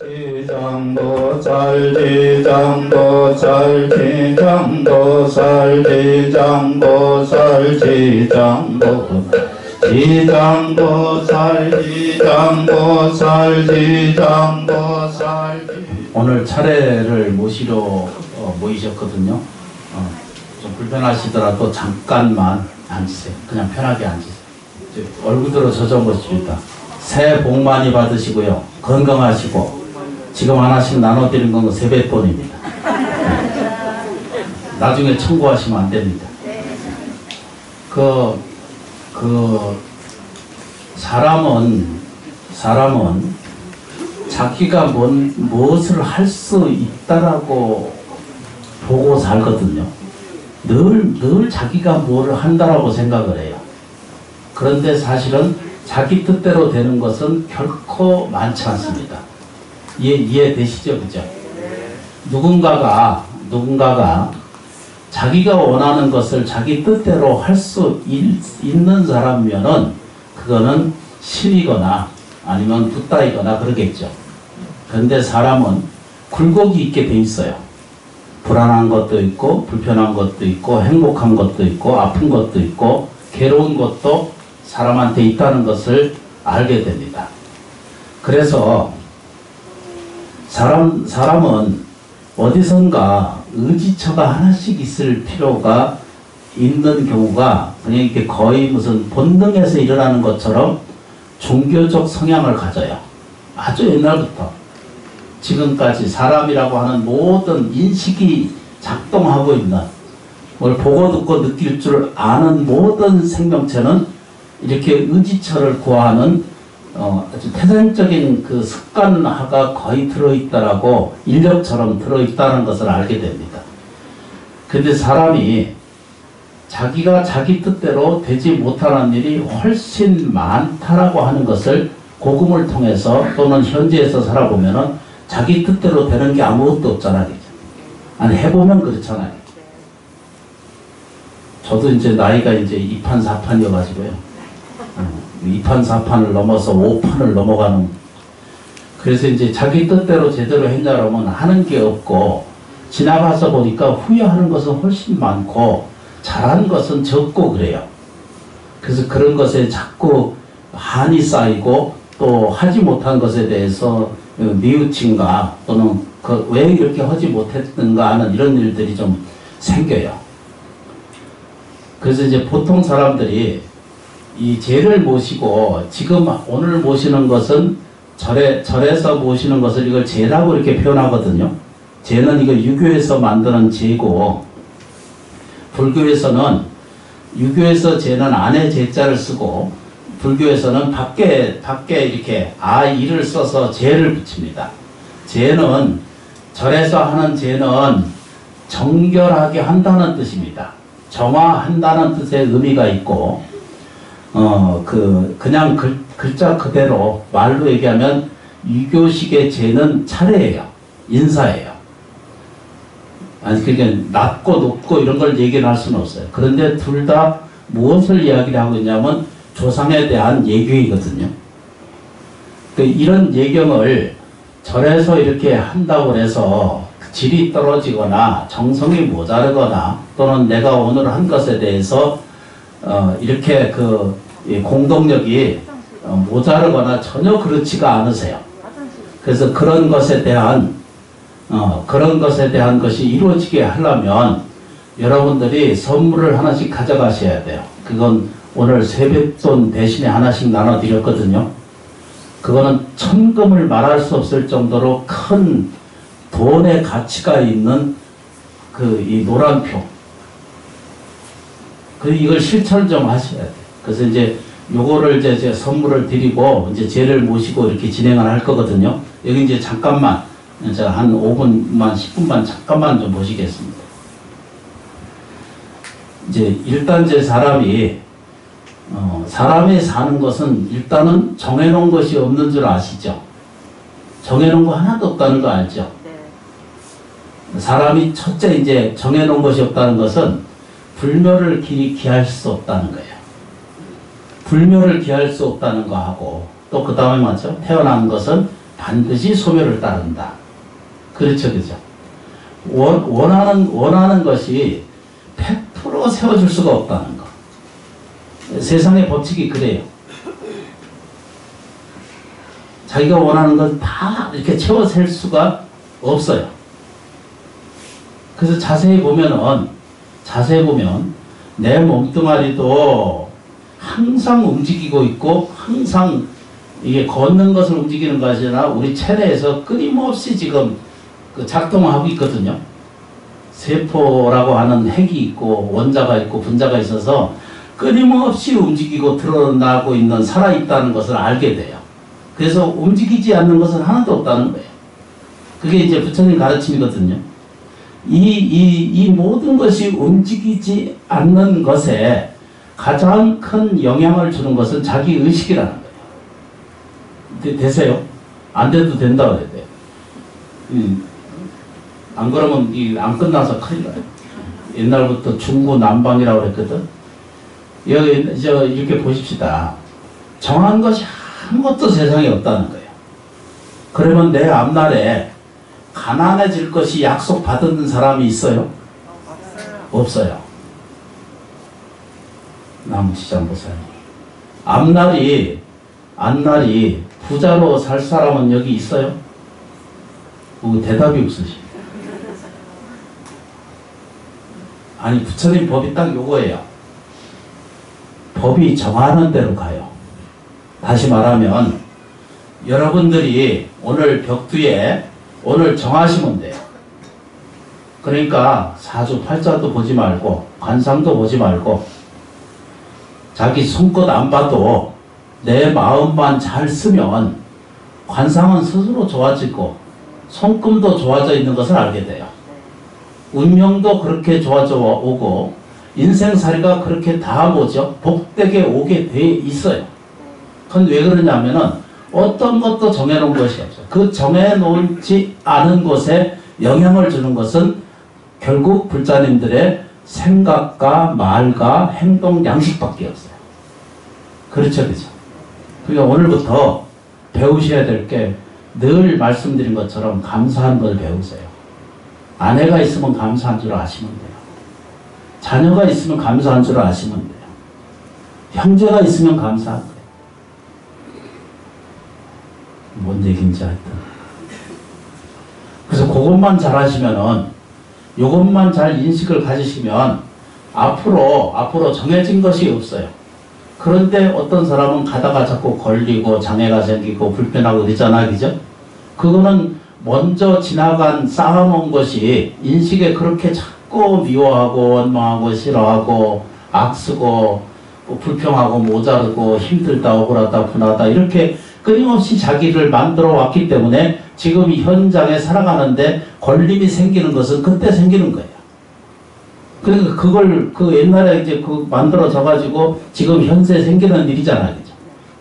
지장보살 지장보살 지장보살 지장보살 지장보살 지장보살 지장보살. 오늘 차례를 모시러 모이셨거든요. 좀 불편하시더라도 잠깐만 앉으세요. 그냥 편하게 앉으세요. 얼굴 들어 젖어보십니다. 새해 복 많이 받으시고요. 건강하시고, 지금 하나씩 나눠드린 건 세뱃돈입니다. 나중에 청구하시면 안 됩니다. 사람은 자기가 무엇을 할 수 있다라고 보고 살거든요. 늘 자기가 뭘 한다라고 생각을 해요. 그런데 사실은 자기 뜻대로 되는 것은 결코 많지 않습니다. 이해되시죠? 그죠? 누군가가 자기가 원하는 것을 자기 뜻대로 할 수 있는 사람이면은 그거는 신이거나 아니면 붓다이거나 그러겠죠. 그런데 사람은 굴곡이 있게 돼 있어요. 불안한 것도 있고, 불편한 것도 있고, 행복한 것도 있고, 아픈 것도 있고, 괴로운 것도 사람한테 있다는 것을 알게 됩니다. 그래서 사람은 어디선가 의지처가 하나씩 있을 필요가 있는 경우가 그냥 이렇게 거의 무슨 본능에서 일어나는 것처럼 종교적 성향을 가져요. 아주 옛날부터 지금까지 사람이라고 하는 모든 인식이 작동하고 있는, 뭘 보고 듣고 느낄 줄 아는 모든 생명체는 이렇게 의지처를 구하는 아주 태생적인 그 습관화가 거의 들어있다라고, 인력처럼 들어있다는 것을 알게 됩니다. 근데 사람이 자기가 자기 뜻대로 되지 못하는 일이 훨씬 많다라고 하는 것을 고금을 통해서 또는 현지에서 살아보면은 자기 뜻대로 되는 게 아무것도 없잖아요. 아니, 해보면 그렇잖아요. 저도 이제 나이가 이제 2판 4판이어가지고요. 2판 4판을 넘어서 5판을 넘어가는, 그래서 이제 자기 뜻대로 제대로 했냐라면 하는 게 없고, 지나가서 보니까 후회하는 것은 훨씬 많고 잘한 것은 적고 그래요. 그래서 그런 것에 자꾸 한이 쌓이고, 또 하지 못한 것에 대해서 뉘우침과 또는 왜 이렇게 하지 못했는가 하는 이런 일들이 좀 생겨요. 그래서 이제 보통 사람들이 이 제를 모시고, 지금 오늘 모시는 것은 절에서 모시는 것을 이걸 제라고 이렇게 표현하거든요. 제는 이거 유교에서 만드는 제고, 불교에서는, 유교에서 제는 안에 제자를 쓰고, 불교에서는 밖에 이렇게 이를 써서 제를 붙입니다. 제는, 절에서 하는 제는 정결하게 한다는 뜻입니다. 정화한다는 뜻의 의미가 있고, 그냥 글자 그대로 말로 얘기하면 유교식의 제는 차례예요. 인사예요. 아니, 그러니까 낮고 높고 이런 걸 얘기를 할 수는 없어요. 그런데 둘 다 무엇을 이야기를 하고 있냐면 조상에 대한 예경이거든요. 이런 예경을 절에서 이렇게 한다고 해서 질이 떨어지거나 정성이 모자르거나 또는 내가 오늘 한 것에 대해서 이렇게 공동력이 모자르거나 전혀 그렇지가 않으세요. 그래서 그런 것에 대한 것이 이루어지게 하려면 여러분들이 선물을 하나씩 가져가셔야 돼요. 그건 오늘 세뱃돈 대신에 하나씩 나눠드렸거든요. 그거는 천금을 말할 수 없을 정도로 큰 돈의 가치가 있는 이 노란표. 이걸 실천 좀 하셔야 돼요. 그래서 이제 요거를 이제 선물을 드리고 이제 제를 모시고 이렇게 진행을 할 거거든요. 여기 이제 잠깐만, 제가 한 5분만, 10분만 잠깐만 좀 보시겠습니다. 이제 일단 이제 사람이 사는 것은 일단은 정해놓은 것이 없는 줄 아시죠? 정해놓은 거 하나도 없다는 거 알죠? 사람이 첫째 이제 정해놓은 것이 없다는 것은 불멸을 기할 수 없다는 거예요. 불멸을 기할 수 없다는 거 하고, 또 그 다음에 맞죠? 태어난 것은 반드시 소멸을 따른다. 그렇죠, 그죠? 원하는 것이 100% 세워줄 수가 없다는 거. 세상의 법칙이 그래요. 자기가 원하는 건 다 이렇게 채워 셀 수가 없어요. 그래서 자세히 보면 내 몸뚱아리도 항상 움직이고 있고 항상 이게 걷는 것을 움직이는 것이 아니라 우리 체내에서 끊임없이 지금 작동하고 있거든요. 세포라고 하는 핵이 있고 원자가 있고 분자가 있어서 끊임없이 움직이고 드러나고 있는 살아있다는 것을 알게 돼요. 그래서 움직이지 않는 것은 하나도 없다는 거예요. 그게 이제 부처님 가르침이거든요. 이 모든 것이 움직이지 않는 것에 가장 큰 영향을 주는 것은 자기 의식이라는 거예요. 되세요? 안 돼도 된다 그래야 돼요. 안 그러면 안 끝나서 큰일 나요. 옛날부터 중구 난방이라고 그랬거든. 여기 이렇게 보십시다. 정한 것이 아무것도 세상에 없다는 거예요. 그러면 내 앞날에 가난해질 것이 약속받은 사람이 있어요? 없어요. 남시장 보사님. 앞날이 부자로 살 사람은 여기 있어요? 대답이 없으시. 아니 부처님 법이 딱 요거예요. 법이 정하는 대로 가요. 다시 말하면 여러분들이 오늘 벽두에 오늘 정하시면 돼요. 그러니까 사주팔자도 보지 말고 관상도 보지 말고 자기 손끝 안 봐도 내 마음만 잘 쓰면 관상은 스스로 좋아지고 손금도 좋아져 있는 것을 알게 돼요. 운명도 그렇게 좋아져 오고 인생살이가 그렇게 다 뭐죠? 복되게 오게 돼 있어요. 그건 왜 그러냐면은 어떤 것도 정해놓은 것이 없어요. 그 정해놓지 않은 것에 영향을 주는 것은 결국 불자님들의 생각과 말과 행동 양식밖에 없어요. 그렇죠, 그렇죠. 그러니까 오늘부터 배우셔야 될 게 늘 말씀드린 것처럼 감사한 걸 배우세요. 아내가 있으면 감사한 줄 아시면 돼요. 자녀가 있으면 감사한 줄 아시면 돼요. 형제가 있으면 감사한 거예요. 뭔 얘기인지 하여튼. 그래서 그것만 잘 하시면은, 요것만 잘 인식을 가지시면 앞으로 정해진 것이 없어요. 그런데 어떤 사람은 가다가 자꾸 걸리고 장애가 생기고 불편하고 그러잖아, 그죠? 그거는 먼저 지나간 쌓아놓은 것이 인식에 그렇게 자꾸 미워하고 원망하고 싫어하고 악쓰고 불평하고 모자르고 힘들다 억울하다 분하다 이렇게 끊임없이 자기를 만들어 왔기 때문에 지금 이 현장에 살아가는데 걸림이 생기는 것은 그때 생기는 거예요. 그러니까 그걸 옛날에 이제 만들어져 가지고 지금 현재 생기는 일이잖아요.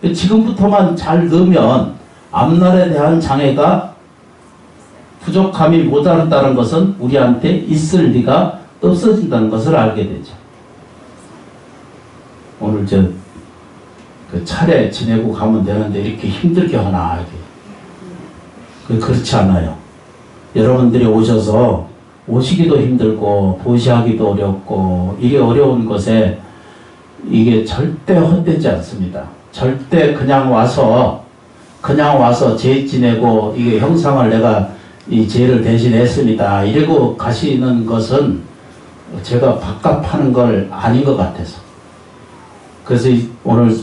그죠? 지금부터만 잘 넣으면 앞날에 대한 장애가 부족함이 모자란다는 것은 우리한테 있을 리가 없어진다는 것을 알게 되죠. 오늘 그 차례 지내고 가면 되는데 이렇게 힘들게 하나 이게. 그렇지 않아요. 여러분들이 오셔서 오시기도 힘들고 보시하기도 어렵고 이게 어려운 것에 이게 절대 헛되지 않습니다. 절대 그냥 와서 죄 지내고 이게 형상을 내가 이 죄를 대신했습니다 이러고 가시는 것은 제가 밥값하는 걸 아닌 것 같아서. 그래서 오늘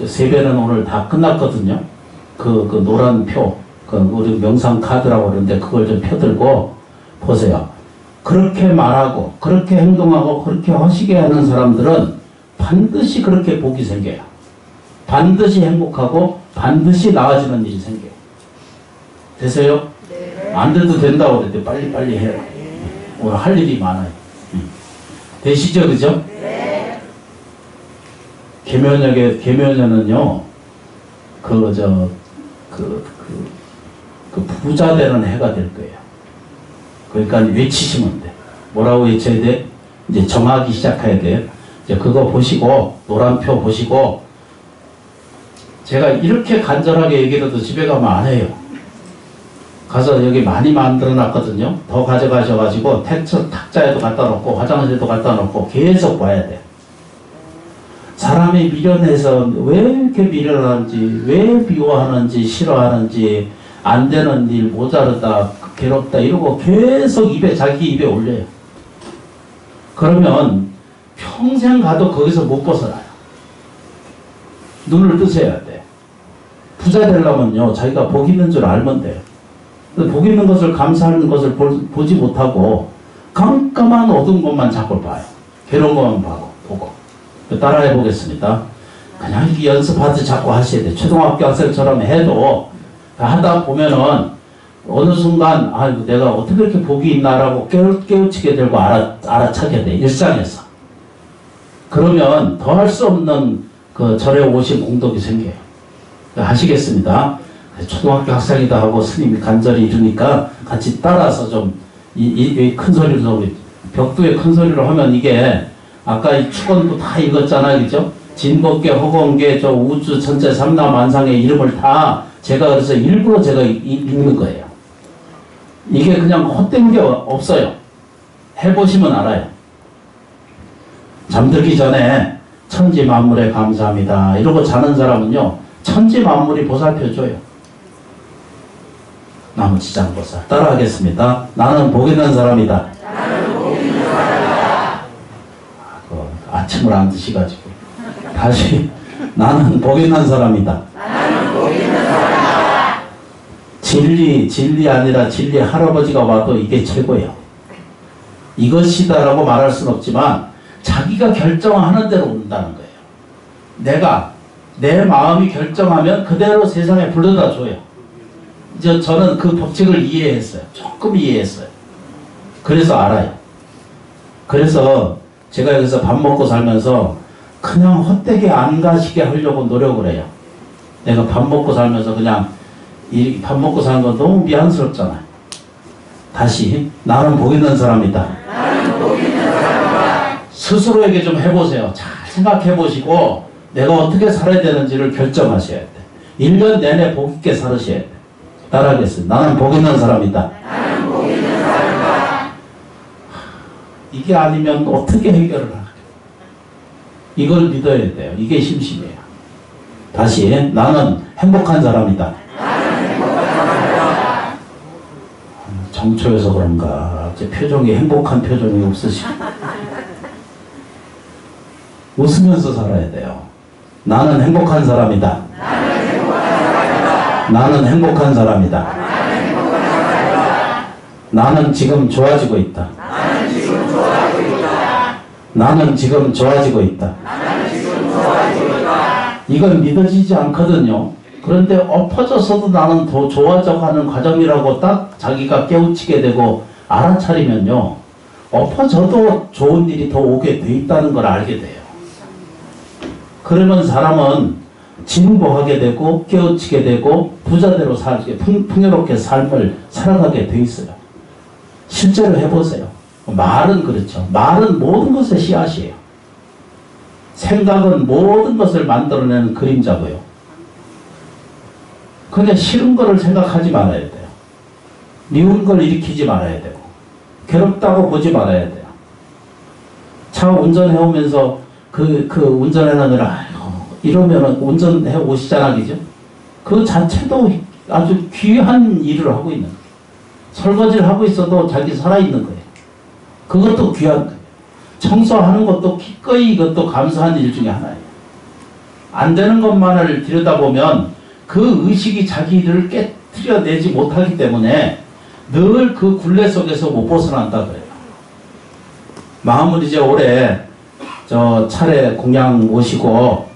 세배는 오늘 다 끝났거든요. 그 노란 표, 우리 명상 카드라고 그러는데 그걸 좀 펴들고 보세요. 그렇게 말하고 그렇게 행동하고 그렇게 하시게 하는 사람들은 반드시 그렇게 복이 생겨요. 반드시 행복하고 반드시 나아지는 일이 생겨요. 되세요? 네. 안 돼도 된다고 그랬는데 빨리빨리 해요. 오늘 할 일이 많아요. 되시죠, 그죠? 네. 계면연은요, 부자 되는 해가 될 거예요. 그러니까 외치시면 돼. 뭐라고 외쳐야 돼? 이제 정하기 시작해야 돼. 이제 그거 보시고, 노란표 보시고, 제가 이렇게 간절하게 얘기해도 집에 가면 안 해요. 가서 여기 많이 만들어 놨거든요. 더 가져가셔가지고 탁자에도 갖다 놓고 화장실에도 갖다 놓고 계속 봐야 돼. 사람이 미련해서 왜 이렇게 미련한지, 왜 미워하는지, 싫어하는지, 안 되는 일, 모자르다, 괴롭다 이러고 계속 자기 입에 올려요. 그러면 평생 가도 거기서 못 벗어나요. 눈을 뜨셔야 돼. 부자 되려면요, 자기가 복 있는 줄 알면 돼요. 복 있는 것을 감사하는 것을 보지 못하고 깜깜한 어두운 것만 자꾸 봐요. 괴로운 것만 보고. 따라해 보겠습니다. 그냥 이렇게 연습하듯이 자꾸 하셔야 돼. 초등학교 학생처럼 해도 하다 보면은 어느 순간 내가 어떻게 이렇게 복이 있나라고 깨우치게 되고 알아차게 돼. 일상에서. 그러면 더 할 수 없는 그 절에 오신 공덕이 생겨요. 하시겠습니다. 초등학교 학생이다 하고 스님이 간절히 이러니까 같이 따라서 좀 큰 소리로 벽두에 큰 소리로 하면 이게 아까 이 축원도 다 읽었잖아요. 그죠? 진법계, 허공계, 저 우주, 천체, 삼라만상의 이름을 다 제가 그래서 일부러 제가 읽는 거예요. 이게 그냥 헛된 게 없어요. 해보시면 알아요. 잠들기 전에 천지 만물에 감사합니다. 이러고 자는 사람은요, 천지 만물이 보살펴줘요. 나무지장보살. 따라하겠습니다. 나는 복 있는 사람이다. 아침을 안 드시가지고. 다시. 나는 복 있는 사람이다. 진리 아니라 진리 할아버지가 와도 이게 최고예요. 이것이다라고 말할 수는 없지만 자기가 결정하는 대로 온다는 거예요. 내 마음이 결정하면 그대로 세상에 불러다 줘요. 이제 저는 그 법칙을 이해했어요. 조금 이해했어요. 그래서 알아요. 그래서 제가 여기서 밥 먹고 살면서 그냥 헛되게 안 가시게 하려고 노력을 해요. 내가 밥 먹고 살면서 그냥 밥 먹고 사는 건 너무 미안스럽잖아요. 다시 나는 복 있는 사람이다. 스스로에게 좀 해보세요. 잘 생각해 보시고 내가 어떻게 살아야 되는지를 결정하셔야 돼. 1년 내내 복 있게 살으셔야 돼. 따라하겠습니다. 나는 복 있는 사람이다. 이게 아니면 어떻게 해결을 할까요? 이걸 믿어야 돼요. 이게 심심해요. 다시 나는 행복한 사람이다. 정초여서 그런가 제 표정이 행복한 표정이 없으시고 웃으면서 살아야 돼요. 나는 행복한 사람이다. 나는 행복한 사람이다. 나는 지금 좋아지고 있다. 나는 지금 좋아지고 있다. 이건 믿어지지 않거든요. 그런데 엎어져서도 나는 더 좋아져가는 과정이라고 딱 자기가 깨우치게 되고 알아차리면요. 엎어져도 좋은 일이 더 오게 돼 있다는 걸 알게 돼요. 그러면 사람은 진보하게 되고 깨우치게 되고 부자대로 살게 풍요롭게 삶을 살아가게 돼 있어요. 실제로 해보세요. 말은 그렇죠. 말은 모든 것의 씨앗이에요. 생각은 모든 것을 만들어내는 그림자고요. 그냥 싫은 거를 생각하지 말아야 돼요. 미운 걸 일으키지 말아야 되고 괴롭다고 보지 말아야 돼요. 차 운전해오면서 그 운전해놓으라 이러면 운전해 오시잖아, 그죠? 그 자체도 아주 귀한 일을 하고 있는 거예요. 설거지를 하고 있어도 자기 살아있는 거예요. 그것도 귀한 거예요. 청소하는 것도 기꺼이 이것도 감사한 일 중에 하나예요. 안 되는 것만을 들여다보면 그 의식이 자기 일을 깨트려내지 못하기 때문에 늘 그 굴레 속에서 못 벗어난다 그래요. 마음은 이제 올해 저 차례 공양 모시고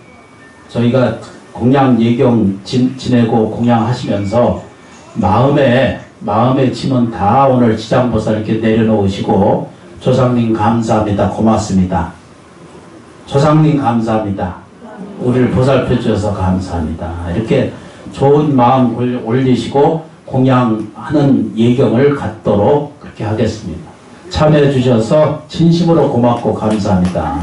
저희가 공양 예경 지내고 공양하시면서 마음의 짐은 다 오늘 지장보살 이렇게 내려놓으시고 조상님 감사합니다. 고맙습니다. 조상님 감사합니다. 우리를 보살펴 주셔서 감사합니다. 이렇게 좋은 마음 올리시고 공양하는 예경을 갖도록 그렇게 하겠습니다. 참여해 주셔서 진심으로 고맙고 감사합니다.